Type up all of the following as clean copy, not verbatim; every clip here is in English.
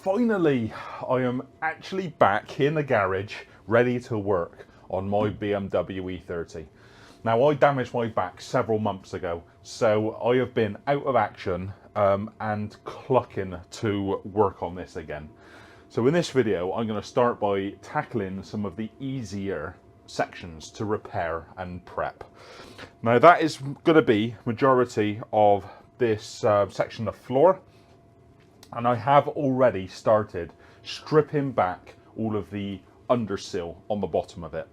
Finally, I am actually back in the garage, ready to work on my BMW E30. Now, I damaged my back several months ago, so I have been out of action and clucking to work on this again. So in this video, I'm going to start by tackling some of the easier sections to repair and prep. Now, that is going to be majority of this section of floor. And I have already started stripping back all of the underseal on the bottom of it.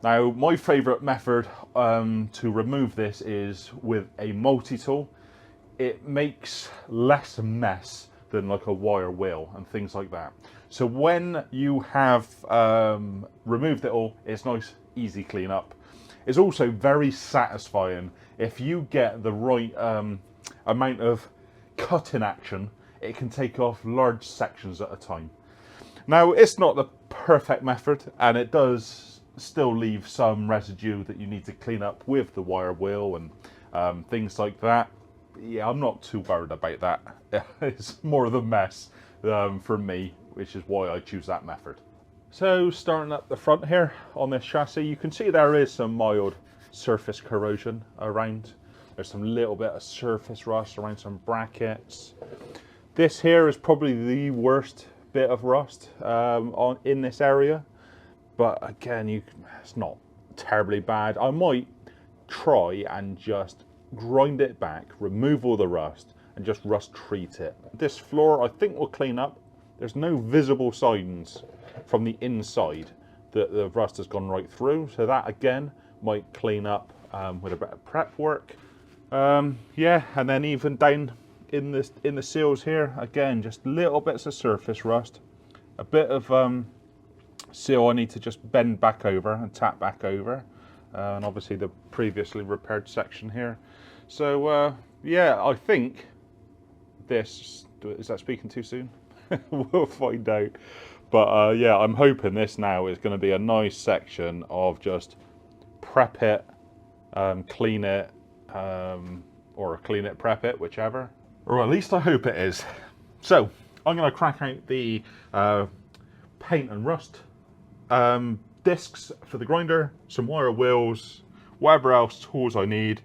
Now, my favourite method to remove this is with a multi-tool. It makes less mess than like a wire wheel and things like that. So when you have removed it all, it's nice, easy clean up. It's also very satisfying if you get the right amount of cutting action. It can take off large sections at a time. Now, it's not the perfect method, and it does still leave some residue that you need to clean up with the wire wheel and things like that. Yeah, I'm not too worried about that. It's more of a mess for me, which is why I choose that method. So, starting up the front here on this chassis, you can see there is some mild surface corrosion around. There's some little bit of surface rust around some brackets. This here is probably the worst bit of rust in this area, but again, it's not terribly bad. I might try and just grind it back, remove all the rust, and just rust treat it. This floor, I think, will clean up. There's no visible signs from the inside that the rust has gone right through, so that again might clean up with a bit of prep work. Yeah, and then even down in the seals here, again, just little bits of surface rust, a bit of seal I need to just bend back over and tap back over, and obviously the previously repaired section here. So yeah, I think this, is that speaking too soon? We'll find out. But yeah, I'm hoping this now is going to be a nice section of just prep it, clean it, or clean it, prep it, whichever. Or at least I hope it is. So, I'm going to crack out the paint and rust discs for the grinder, some wire wheels, whatever else tools I need,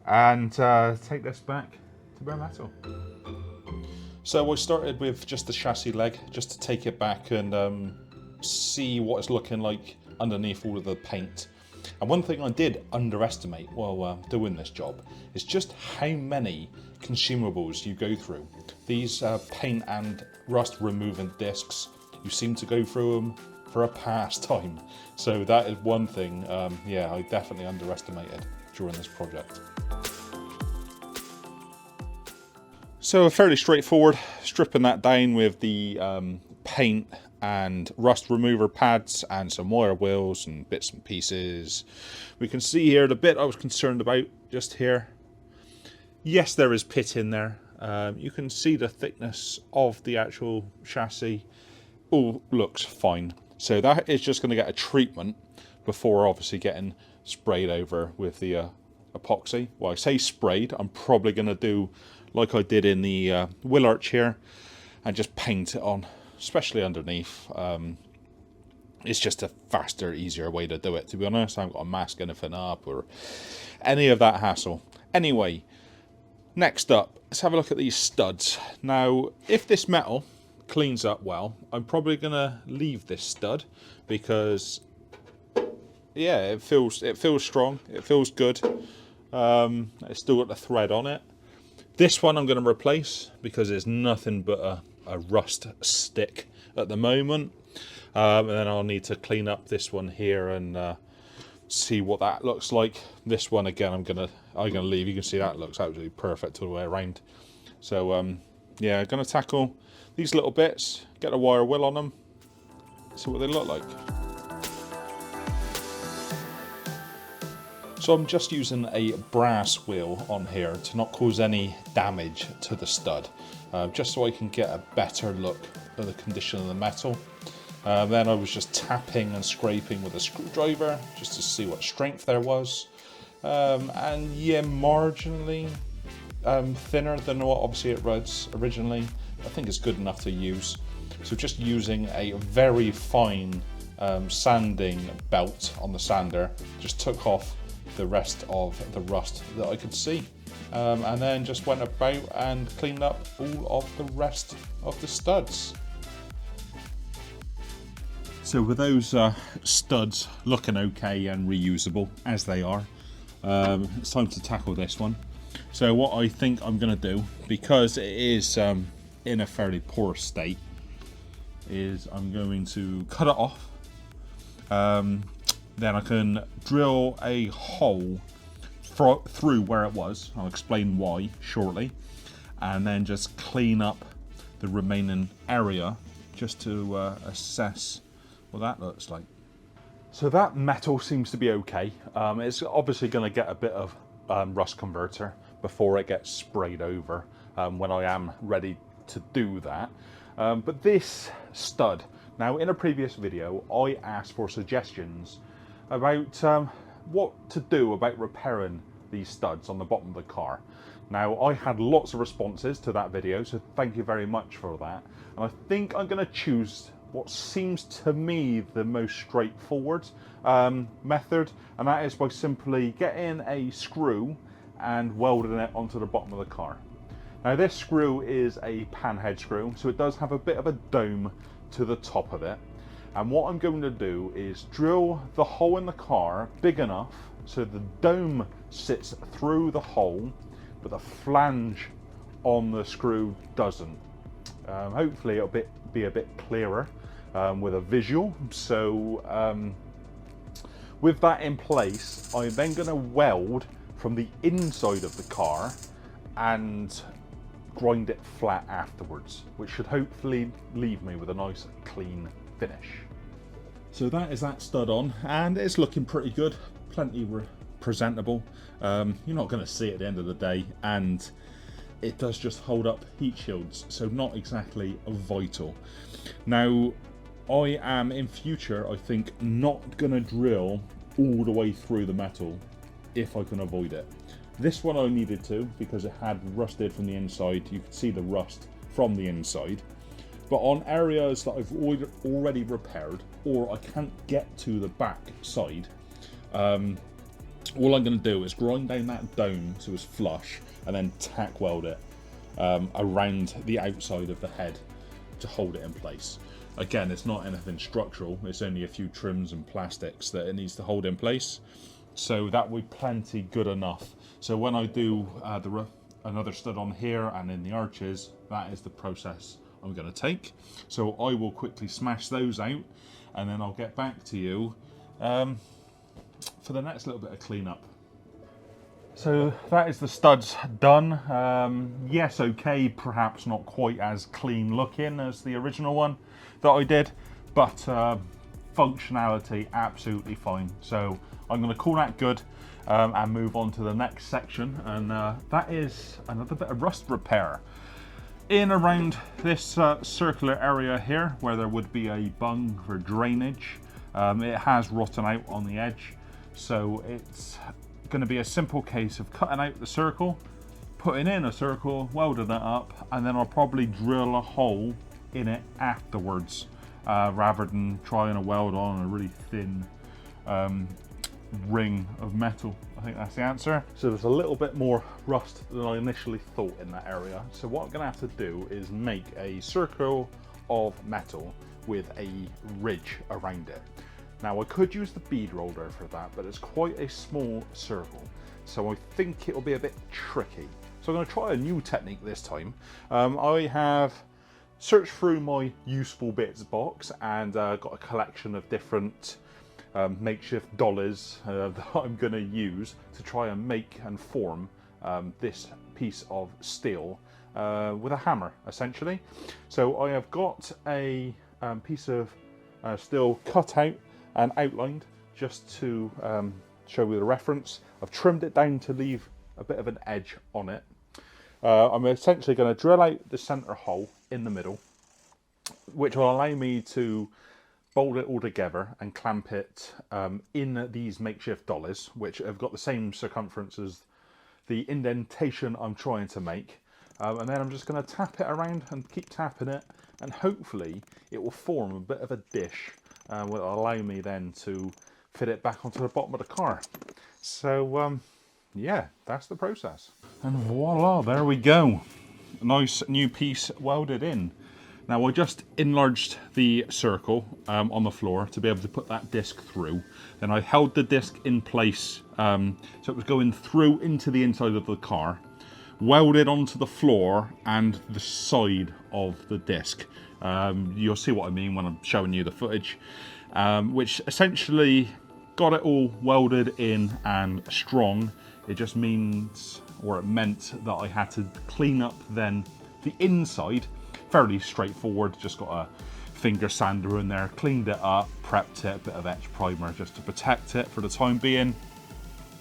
and take this back to bare metal. So I started with just the chassis leg, just to take it back and see what it's looking like underneath all of the paint. And one thing I did underestimate while doing this job is just how many consumables you go through. These paint and rust removing discs, you seem to go through them for a pastime. So that is one thing, yeah, I definitely underestimated during this project. So fairly straightforward, stripping that down with the paint and rust remover pads and some wire wheels and bits and pieces. We can see here the bit I was concerned about just here. Yes, there is pit in there. You can see the thickness of the actual chassis. All looks fine. So that is just going to get a treatment before obviously getting sprayed over with the epoxy. Well, I say sprayed, I'm probably going to do like I did in the wheel arch here and just paint it on, especially underneath. It's just a faster, easier way to do it, to be honest. I haven't got to mask anything up or any of that hassle. Anyway, next up, let's have a look at these studs. Now, if this metal cleans up well, I'm probably going to leave this stud because, yeah, it feels strong, it feels good. It's still got the thread on it. This one I'm going to replace because it's nothing but a rust stick at the moment. And then I'll need to clean up this one here and see what that looks like. This one again I'm gonna leave. You can see that looks absolutely perfect all the way around. So yeah, I'm gonna tackle these little bits, get a wire wheel on them, see what they look like. So I'm just using a brass wheel on here to not cause any damage to the stud, just so I can get a better look at the condition of the metal. Then I was just tapping and scraping with a screwdriver just to see what strength there was. And yeah, marginally thinner than what obviously it was originally, I think it's good enough to use. So just using a very fine sanding belt on the sander, just took off the rest of the rust that I could see. And then just went about and cleaned up all of the rest of the studs. So with those studs looking okay and reusable, as they are, it's time to tackle this one. So what I think I'm going to do, because it is in a fairly poor state, is I'm going to cut it off. Then I can drill a hole through where it was. I'll explain why shortly. And then just clean up the remaining area just to assess what that looks like. So that metal seems to be okay. It's obviously going to get a bit of rust converter before it gets sprayed over when I am ready to do that. But this stud, now in a previous video I asked for suggestions about what to do about repairing these studs on the bottom of the car. Now I had lots of responses to that video, so thank you very much for that. And I think I'm going to choose what seems to me the most straightforward method, and that is by simply getting a screw and welding it onto the bottom of the car. Now this screw is a panhead screw, so it does have a bit of a dome to the top of it. And what I'm going to do is drill the hole in the car big enough so the dome sits through the hole, but the flange on the screw doesn't. Hopefully it'll be a bit clearer with a visual. So with that in place, I'm then going to weld from the inside of the car and grind it flat afterwards, which should hopefully leave me with a nice clean finish. So that is that stud on, and it's looking pretty good, plenty presentable. You're not going to see it at the end of the day, and it does just hold up heat shields, so not exactly vital. Now I am in future, I think, not going to drill all the way through the metal if I can avoid it. This one I needed to, because it had rusted from the inside. You could see the rust from the inside. But on areas that I've already repaired, or I can't get to the back side, all I'm going to do is grind down that dome so it's flush, and then tack weld it around the outside of the head to hold it in place. Again, it's not anything structural, it's only a few trims and plastics that it needs to hold in place. So that will be plenty good enough. So when I do another stud on here and in the arches, that is the process I'm going to take. So I will quickly smash those out, and then I'll get back to you for the next little bit of cleanup. So that is the studs done. Yes, okay, perhaps not quite as clean looking as the original one that I did, but functionality absolutely fine. So I'm going to call that good and move on to the next section, and that is another bit of rust repair. In around this circular area here, where there would be a bung for drainage, it has rotten out on the edge, so it's going to be a simple case of cutting out the circle, putting in a circle, welding it up, and then I'll probably drill a hole in it afterwards, rather than trying to weld on a really thin ring of metal. I think that's the answer. So there's a little bit more rust than I initially thought in that area. So what I'm going to have to do is make a circle of metal with a ridge around it. Now I could use the bead roller for that, but it's quite a small circle, so I think it'll be a bit tricky. So I'm going to try a new technique this time. I have searched through my useful bits box and got a collection of different makeshift dollies that I'm going to use to try and make and form this piece of steel with a hammer, essentially. So I have got a piece of steel cut out and outlined just to show you the reference. I've trimmed it down to leave a bit of an edge on it. I'm essentially going to drill out the center hole in the middle, which will allow me to bolt it all together and clamp it in these makeshift dollies, which have got the same circumference as the indentation I'm trying to make. And then I'm just going to tap it around and keep tapping it, and hopefully it will form a bit of a dish, which will allow me then to fit it back onto the bottom of the car. So yeah, that's the process. And voila, there we go. A nice new piece welded in. Now I just enlarged the circle on the floor to be able to put that disc through. Then I held the disc in place so it was going through into the inside of the car, welded onto the floor and the side of the disc. You'll see what I mean when I'm showing you the footage, which essentially got it all welded in and strong. It just means, or it meant, that I had to clean up then the inside. Fairly straightforward, just got a finger sander in there, cleaned it up, prepped it, a bit of etch primer just to protect it for the time being.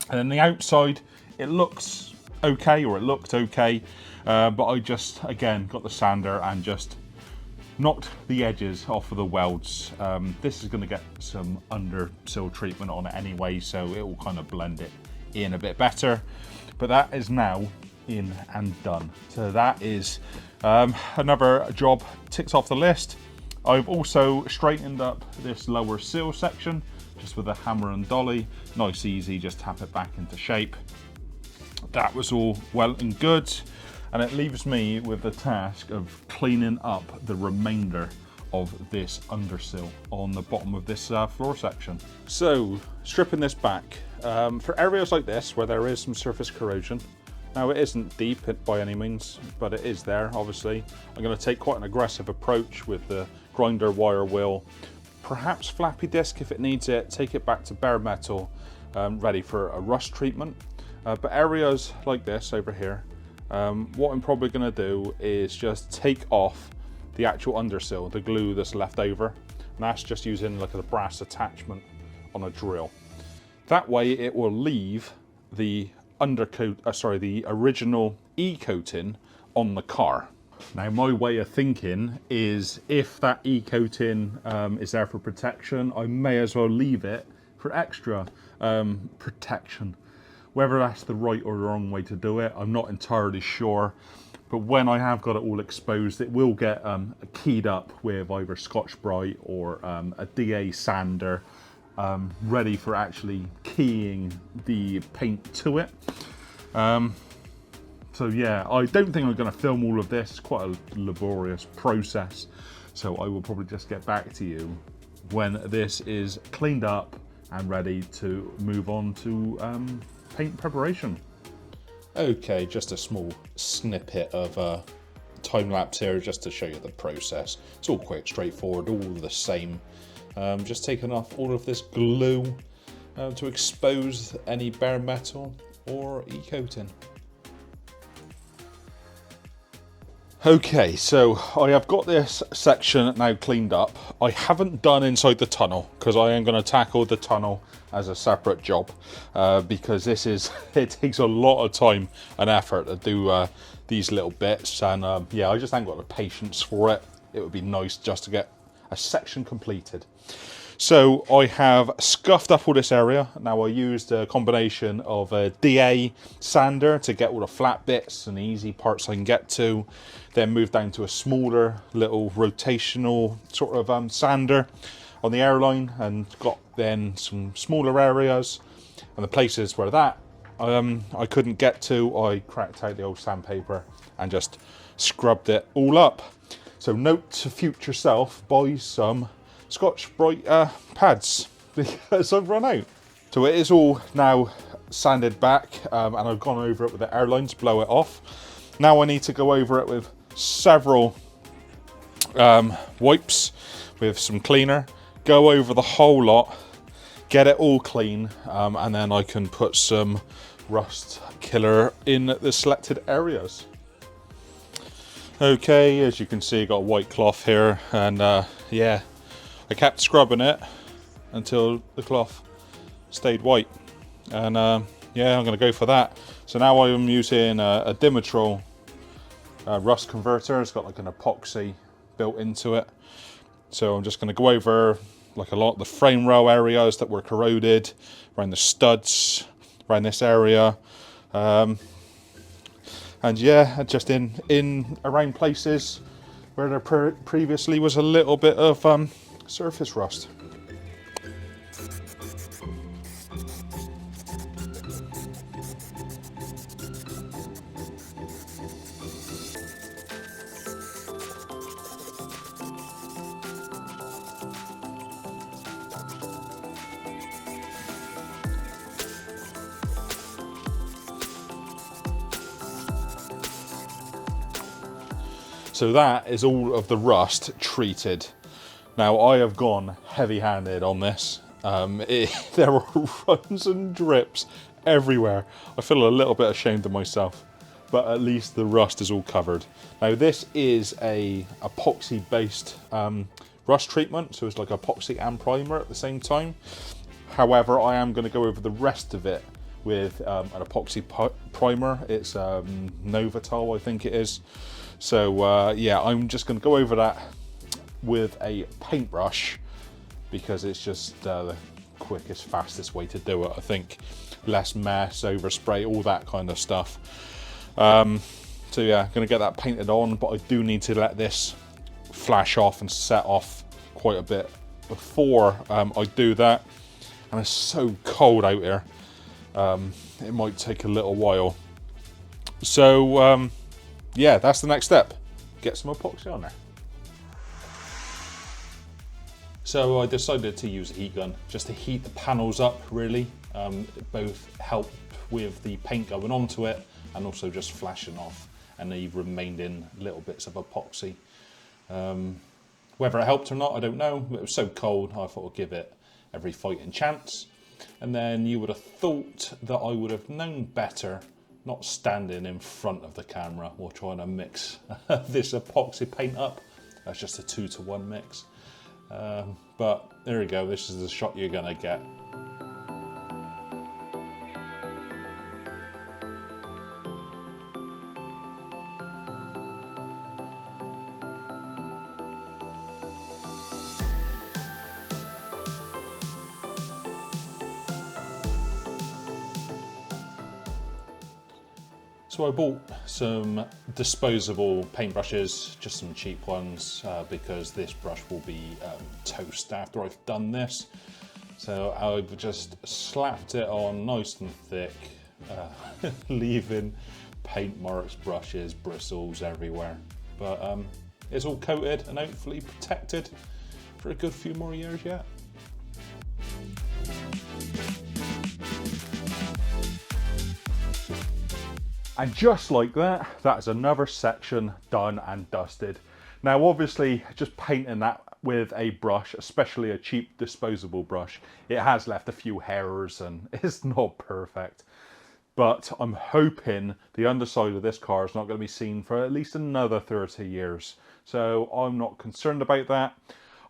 And then the outside, it looks okay, or it looked okay, but I just, again, got the sander and just knocked the edges off of the welds. This is going to get some underseal treatment on it anyway, so it will kind of blend it in a bit better. But that is now in and done. So that is another job ticked off the list. I've also straightened up this lower seal section just with a hammer and dolly. Nice, easy, just tap it back into shape. That was all well and good, and it leaves me with the task of cleaning up the remainder of this underseal on the bottom of this floor section. So stripping this back, for areas like this where there is some surface corrosion, now it isn't deep by any means, but it is there obviously. I'm going to take quite an aggressive approach with the grinder wire wheel, perhaps flappy disc if it needs it, take it back to bare metal, ready for a rust treatment. But areas like this over here, what I'm probably going to do is just take off the actual underseal, the glue that's left over, and that's just using like a brass attachment on a drill. That way it will leave the undercoat, the original e-coating on the car. Now my way of thinking is, if that e-coating is there for protection, I may as well leave it for extra protection. Whether that's the right or the wrong way to do it, I'm not entirely sure. But when I have got it all exposed, it will get keyed up with either Scotch-Brite or a DA sander, ready for actually keying the paint to it. So yeah, I don't think I'm going to film all of this. It's quite a laborious process. So I will probably just get back to you when this is cleaned up and ready to move on to paint preparation. Okay, just a small snippet of time lapse here just to show you the process. It's all quite straightforward, all the same. Just taking off all of this glue to expose any bare metal or e-coating. Okay, so I have got this section now cleaned up. I haven't done inside the tunnel because I am going to tackle the tunnel as a separate job, because it takes a lot of time and effort to do these little bits, and yeah, I just haven't got the patience for it. It would be nice just to get a section completed. So I have scuffed up all this area. Now I used a combination of a DA sander to get all the flat bits and the easy parts I can get to, then moved down to a smaller little rotational sort of sander on the airline, and got then some smaller areas, and the places where that I couldn't get to, I cracked out the old sandpaper and just scrubbed it all up. So note to future self, buy some Scotch-Brite pads because I've run out. So it is all now sanded back, and I've gone over it with the airline to blow it off. Now I need to go over it with several wipes with some cleaner, go over the whole lot, get it all clean, and then I can put some rust killer in the selected areas. Okay, as you can see, I got a white cloth here, and yeah, I kept scrubbing it until the cloth stayed white, and yeah, I'm going to go for that. So now I'm using a Dimetrol rust converter. It's got like an epoxy built into it, so I'm just going to go over like a lot of the frame rail areas that were corroded, around the studs, around this area, and And yeah, just in around places where there previously was a little bit of surface rust. So that is all of the rust treated. Now I have gone heavy-handed on this. There are runs and drips everywhere. I feel a little bit ashamed of myself, but at least the rust is all covered. Now this is a epoxy-based rust treatment, so it's like epoxy and primer at the same time. However, I am going to go over the rest of it with an epoxy primer. It's Novotal, I think it is. So yeah, I'm just going to go over that with a paintbrush because it's just the quickest, fastest way to do it, I think. Less mess, overspray, all that kind of stuff. So yeah, going to get that painted on, but I do need to let this flash off and set off quite a bit before I do that. And it's so cold out here, it might take a little while. So yeah, that's the next step. Get some epoxy on there. So I decided to use a heat gun just to heat the panels up, really. It both helped with the paint going onto it and also just flashing off, and they remained in little bits of epoxy. Whether it helped or not, I don't know. It was so cold, I thought I'd give it every fighting chance. And then you would have thought that I would have known better not standing in front of the camera or trying to mix this epoxy paint up. That's just a 2-to-1 mix. But there we go, this is the shot you're gonna get. So I bought some disposable paintbrushes, just some cheap ones, because this brush will be toast after I've done this. So I've just slapped it on nice and thick, leaving paint marks, brushes, bristles everywhere. But it's all coated and hopefully protected for a good few more years yet. And just like that, that's another section done and dusted. Now obviously, just painting that with a brush, especially a cheap disposable brush, it has left a few hairs and it's not perfect. But I'm hoping the underside of this car is not going to be seen for at least another 30 years. So I'm not concerned about that.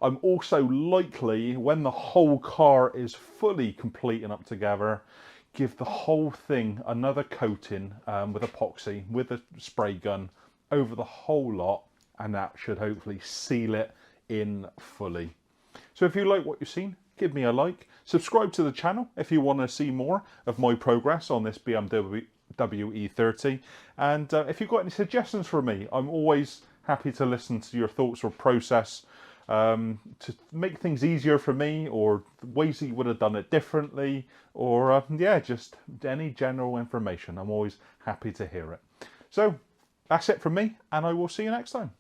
I'm also likely, when the whole car is fully complete and up together, give the whole thing another coating with epoxy, with a spray gun over the whole lot, and that should hopefully seal it in fully. So if you like what you've seen, give me a like, subscribe to the channel if you want to see more of my progress on this BMW E30, and if you've got any suggestions for me, I'm always happy to listen to your thoughts or process to make things easier for me, or ways that you would have done it differently, or yeah, just any general information. I'm always happy to hear it. So that's it from me, and I will see you next time.